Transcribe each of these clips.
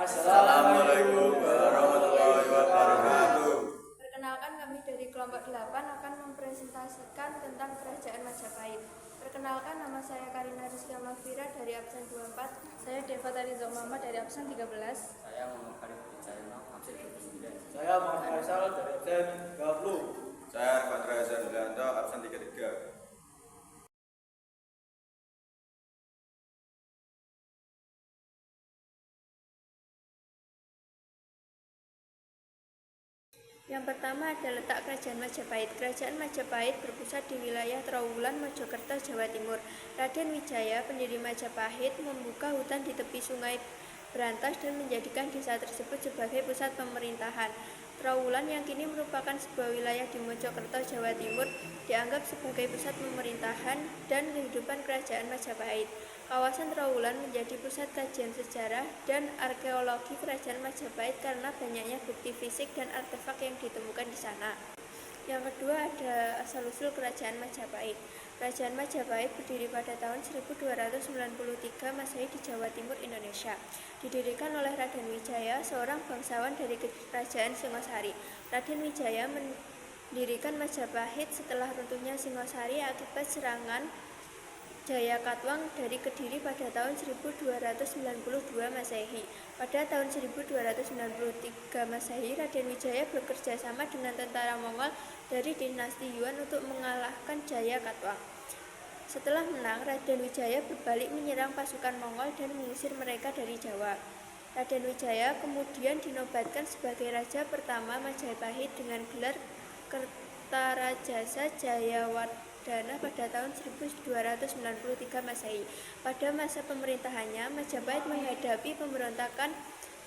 Assalamualaikum warahmatullahi wabarakatuh. Perkenalkan, kami dari kelompok 8 akan mempresentasikan tentang Kerajaan Majapahit. Perkenalkan, nama saya Karina Rizky Mafira dari absen 24. Saya Deva Tariza Muhammad dari absen 13. Saya Muhammad Farid Wijayana, absen 29. Saya Muhammad Faisal dari absen 30. Saya Arfan Reza Dilanto, absen 33. Yang pertama ada letak Kerajaan Majapahit. Kerajaan Majapahit berpusat di wilayah Trowulan, Mojokerto, Jawa Timur. Raden Wijaya, pendiri Majapahit, membuka hutan di tepi Sungai Brantas dan menjadikan desa tersebut sebagai pusat pemerintahan. Trowulan yang kini merupakan sebuah wilayah di Mojokerto, Jawa Timur, dianggap sebagai pusat pemerintahan dan kehidupan Kerajaan Majapahit. Kawasan Trowulan menjadi pusat kajian sejarah dan arkeologi Kerajaan Majapahit karena banyaknya bukti fisik dan artefak yang ditemukan di sana. Yang kedua ada asal-usul Kerajaan Majapahit. Kerajaan Majapahit berdiri pada tahun 1293 Masehi di Jawa Timur, Indonesia. Didirikan oleh Raden Wijaya, seorang bangsawan dari Kerajaan Singosari. Raden Wijaya mendirikan Majapahit setelah runtuhnya Singosari akibat serangan Jaya Katwang dari Kediri pada tahun 1292 Masehi. Pada tahun 1293 Masehi, Raden Wijaya bekerja sama dengan tentara Mongol dari dinasti Yuan untuk mengalahkan Jaya Katwang. Setelah menang, Raden Wijaya berbalik menyerang pasukan Mongol dan mengusir mereka dari Jawa. Raden Wijaya kemudian dinobatkan sebagai raja pertama Majapahit dengan gelar Kertarajasa Jayawardhana pada tahun 1293 Masehi. Pada masa pemerintahannya, Majapahit menghadapi pemberontakan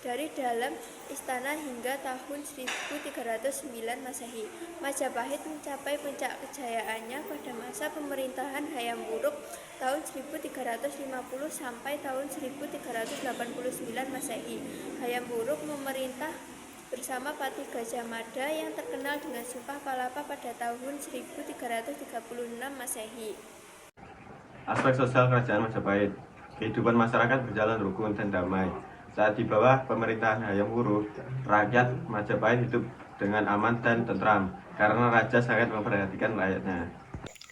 dari dalam istana hingga tahun 1309 Masehi. Majapahit mencapai puncak kejayaannya pada masa pemerintahan Hayam Wuruk tahun 1350 sampai tahun 1389 Masehi. Hayam Wuruk memerintah bersama Patih Gajah Mada yang terkenal dengan Sumpah Palapa pada tahun 1336 Masehi. Aspek sosial Kerajaan Majapahit. Kehidupan masyarakat berjalan rukun dan damai. Saat di bawah pemerintahan Hayam Wuruk, rakyat Majapahit hidup dengan aman dan tentram karena raja sangat memperhatikan rakyatnya.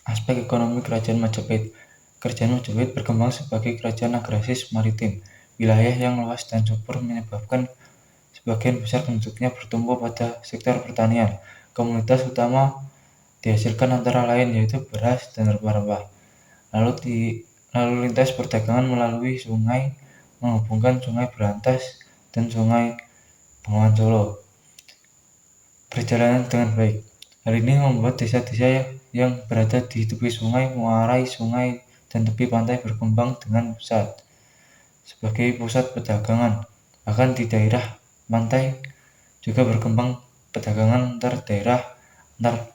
Aspek ekonomi Kerajaan Majapahit. Kerajaan Majapahit berkembang sebagai kerajaan agraris maritim. Wilayah yang luas dan subur menyebabkan sebagian besar penduduknya bertumbuh pada sektor pertanian. Komoditas utama dihasilkan antara lain yaitu beras dan rempah-rempah. Lalu lintas perdagangan melalui sungai menghubungkan Sungai Brantas dan Sungai Bengawan Solo berjalan dengan baik. Hal ini membuat desa-desa yang berada di tepi sungai, muarai sungai, dan tepi pantai berkembang dengan pesat sebagai pusat perdagangan. Bahkan di daerah pantai juga berkembang perdagangan antar daerah, antar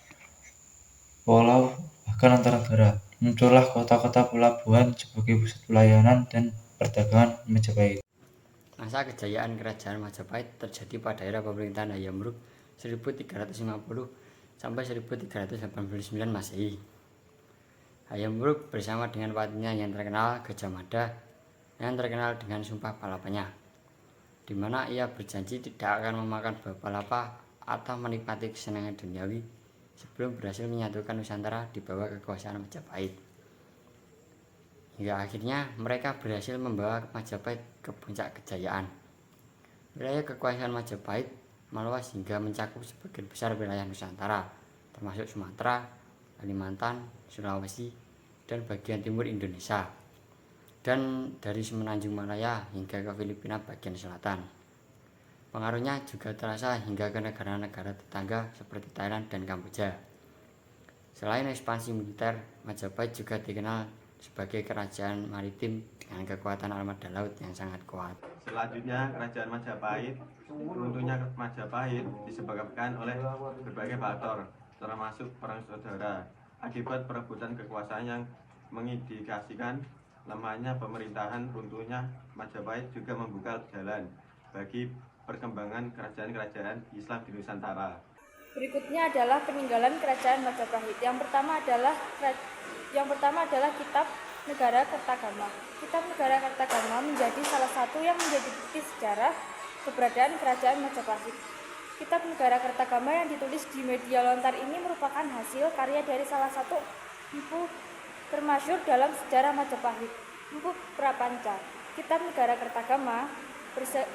pulau, bahkan antar negara. Muncullah kota-kota pelabuhan sebagai pusat pelayanan dan perdagangan Majapahit. Masa kejayaan Kerajaan Majapahit terjadi pada era pemerintahan Hayam Wuruk 1350 sampai 1389 Masehi. Hayam Wuruk bersama dengan patinya yang terkenal Gajah Mada yang terkenal dengan Sumpah Palapanya, di mana ia berjanji tidak akan memakan buah palapa atau menikmati kesenangan duniawi sebelum berhasil menyatukan Nusantara di bawah kekuasaan Majapahit. Hingga akhirnya mereka berhasil membawa Majapahit ke puncak kejayaan. Wilayah kekuasaan Majapahit meluas hingga mencakup sebagian besar wilayah Nusantara, termasuk Sumatera, Kalimantan, Sulawesi, dan bagian timur Indonesia, dan dari Semenanjung Malaya hingga ke Filipina bagian selatan. Pengaruhnya juga terasa hingga ke negara-negara tetangga seperti Thailand dan Kamboja. Selain ekspansi militer, Majapahit juga dikenal sebagai kerajaan maritim dengan kekuatan armada laut yang sangat kuat. Selanjutnya, Kerajaan Majapahit. Runtuhnya Majapahit disebabkan oleh berbagai faktor, termasuk perang saudara. Akibat perebutan kekuasaan yang mengindikasikan lemahnya pemerintahan, runtuhnya Majapahit juga membuka jalan bagi perkembangan kerajaan-kerajaan Islam di Nusantara. Berikutnya adalah peninggalan Kerajaan Majapahit. Yang pertama adalah Kitab Negara Kertagama. Kitab Negara Kertagama menjadi salah satu yang menjadi bukti sejarah keberadaan Kerajaan Majapahit. Kitab Negara Kertagama yang ditulis di media lontar ini merupakan hasil karya dari salah satu empu termasyhur dalam sejarah Majapahit, Empu Prapanca. Kitab Negara Kertagama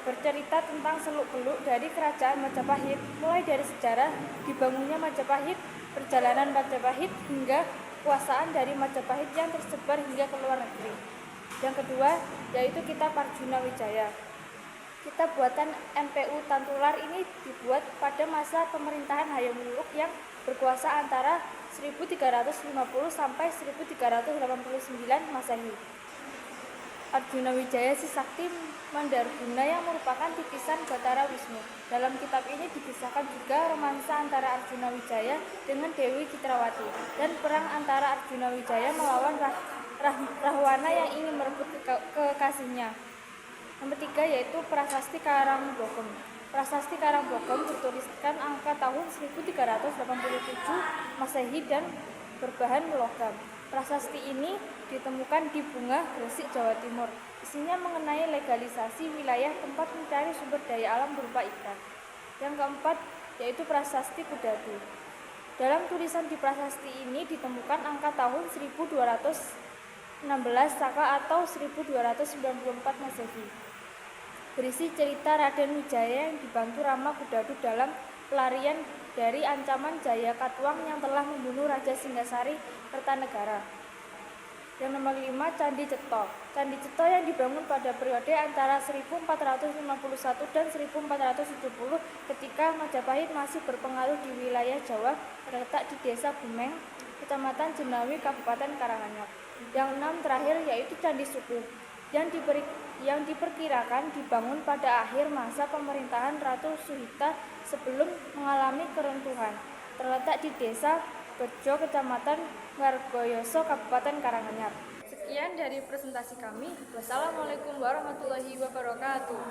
bercerita tentang seluk-beluk dari Kerajaan Majapahit, mulai dari sejarah dibangunnya Majapahit, perjalanan Majapahit, hingga kekuasaan dari Majapahit yang tersebar hingga ke luar negeri. Yang kedua yaitu Kitab Arjuna Wijaya. Kitab buatan MPU Tantular ini dibuat pada masa pemerintahan Hayam Wuruk yang berkuasa antara 1350 sampai 1389 Masehi. Arjuna Wijaya Si Sakti Mandarguna yang merupakan titisan Batara Wisnu. Dalam kitab ini dikisahkan juga romansa antara Arjuna Wijaya dengan Dewi Citrawati dan perang antara Arjuna Wijaya melawan Rahwana yang ingin merebut kekasihnya. Nomor 3 yaitu Prasasti Karangbogom. Prasasti Karangbogom bertuliskan angka tahun 1387 Masehi dan berbahan logam. Prasasti ini ditemukan di Bunga, Gresik, Jawa Timur. Isinya mengenai legalisasi wilayah tempat mencari sumber daya alam berupa ikan. Yang keempat yaitu Prasasti Kudadu. Dalam tulisan di prasasti ini ditemukan angka tahun 1216 Saka atau 1294 Masehi. Berisi cerita Raden Wijaya yang dibantu Rama Kudadu dalam pelarian dari ancaman Jaya Katuang yang telah membunuh Raja Singgasari Kertanegara. Yang nomor 5 Candi Ceto. Candi Ceto yang dibangun pada periode antara 1451 dan 1470 ketika Majapahit masih berpengaruh di wilayah Jawa, terletak di Desa Bumeng, Kecamatan Jenawi, Kabupaten Karanganyar. Yang 6 terakhir yaitu Candi Suku yang diperkirakan dibangun pada akhir masa pemerintahan Ratu Suhita sebelum mengalami keruntuhan. Terletak di Desa Bejo, Kecamatan Margoyoso, Kabupaten Karanganyar. Sekian dari presentasi kami. Wassalamualaikum warahmatullahi wabarakatuh.